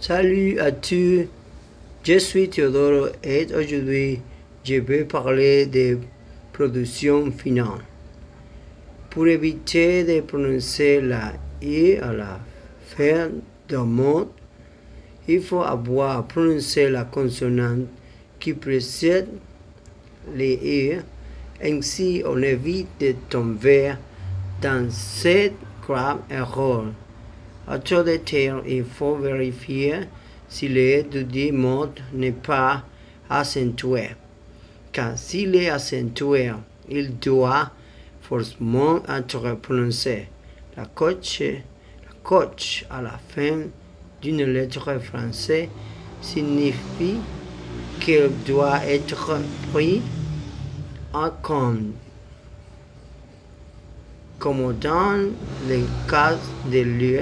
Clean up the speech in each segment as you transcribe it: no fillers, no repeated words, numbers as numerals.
Salut à tous, je suis Théodore et aujourd'hui je vais parler de production finale. Pour éviter de prononcer la I à la fin d'un mot, il faut avoir prononcé la consonne qui précède les I. Ainsi, on évite de tomber dans cette grave erreur. À tout détail, il faut vérifier si le dudit mot n'est pas accentué. Car s'il est accentué, il doit forcément être prononcé. La coche à la fin d'une lettre française signifie qu'il doit être pris en compte. Comme dans le cas de l'U,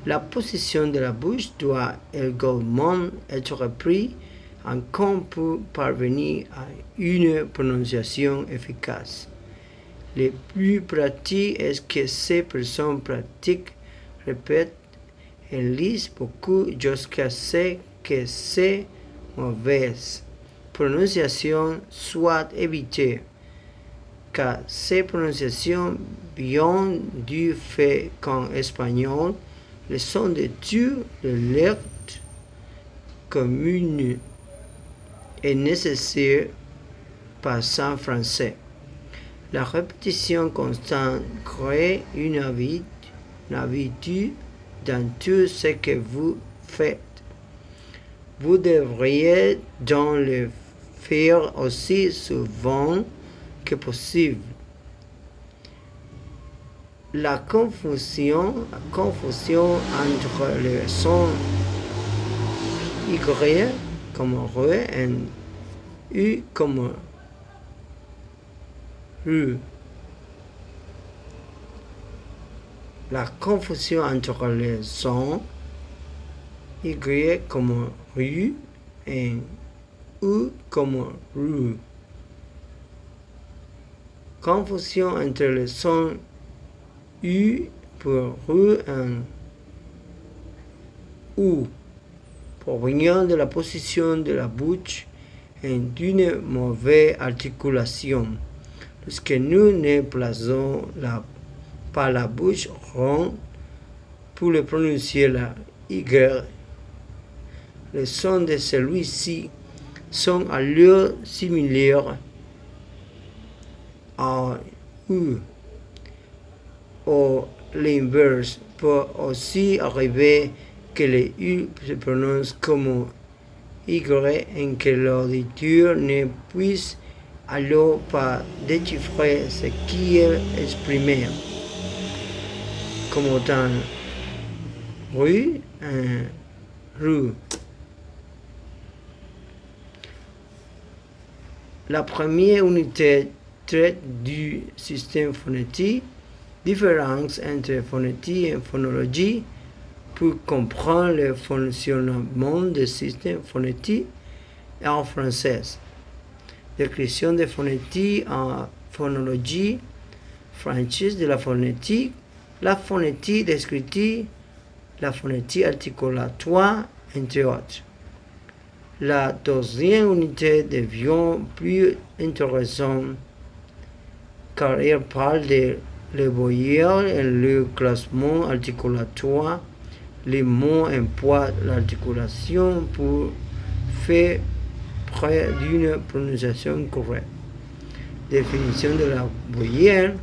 la position de la bouche doit également être prise en compte pour parvenir à une prononciation efficace. Le plus pratique est que ces personnes pratiquent, répètent et lisent beaucoup jusqu'à ce que ces mauvaises prononciations soient évitées, car ces prononciations viennent du fait qu'en espagnol, le son de toutes les lettres communes est nécessaire par en français. La répétition constante crée une habitude dans tout ce que vous faites. Vous devriez donc le faire aussi souvent que possible. La confusion entre le son Y comme R et U comme R. La confusion entre le son Y comme R et U comme R. Confusion entre le son U pour R et U, provenant de la position de la bouche et d'une mauvaise articulation. Lorsque nous ne plaçons pas la bouche ronde pour le prononcer la Y, les sons de celui-ci sont alors similaires à U. Ou l'inverse peut aussi arriver que le U se prononce comme Y et que l'auditeur ne puisse alors pas déchiffrer ce qui est exprimé, comme dans rue et rue. La première unité traite du système phonétique, différence entre phonétique et phonologie, pour comprendre le fonctionnement du système phonétique en français. Description de phonétique en phonologie, franchise de la phonétique d'écriture, la phonétique articulatoire, entre autres. La deuxième unité devient plus intéressante car elle parle de les voyelles et le classement articulatoire. Les mots emploient l'articulation pour faire preuve d'une prononciation correcte. Définition de la voyelle.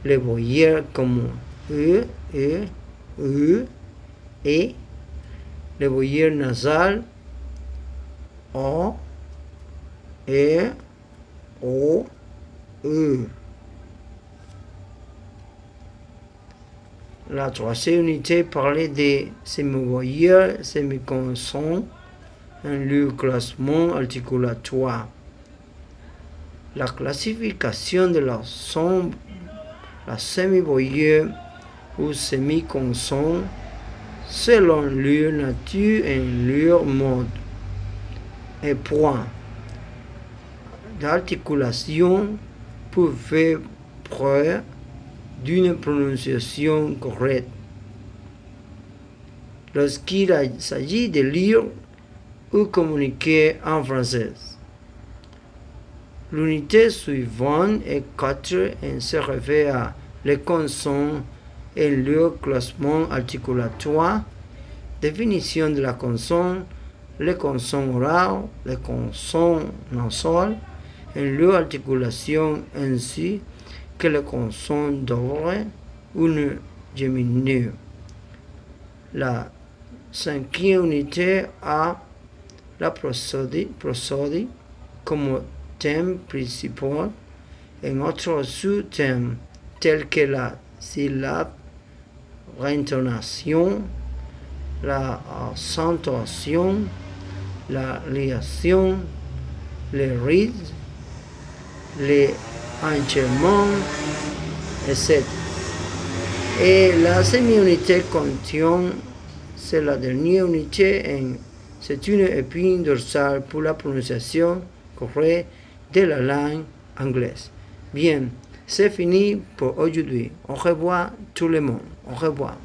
Les voyelles comme E, U, E. Les voyelles nasales O, E, O, E. La troisième unité parlait des semi-voyelles, semi-consonnes et le classement articulatoire. La classification de la semi-voyelle ou semi-consonne selon leur nature et leur mode et point d'articulation pour faire preuve d'une prononciation correcte. lorsqu'il s'agit de lire ou communiquer en français. L'unité suivante est 4 et se réfère à les consonnes et leur classement articulatoire, définition de la consonne, les consonnes orales, les consonnes nasales et leur articulation ainsi que les consonnes d'ordre ou diminuées. La 5e unité a la prosodie comme thème principal et autres sous-thèmes tels que la syllabe, l'intonation, la accentuation, la liaison, les rythmes, les enchaînements, etc. Et la semi-unité contient, c'est la dernière unité, c'est une épine dorsale pour la prononciation correcte de la langue anglaise. Bien, c'est fini pour aujourd'hui. Au revoir tout le monde. Au revoir.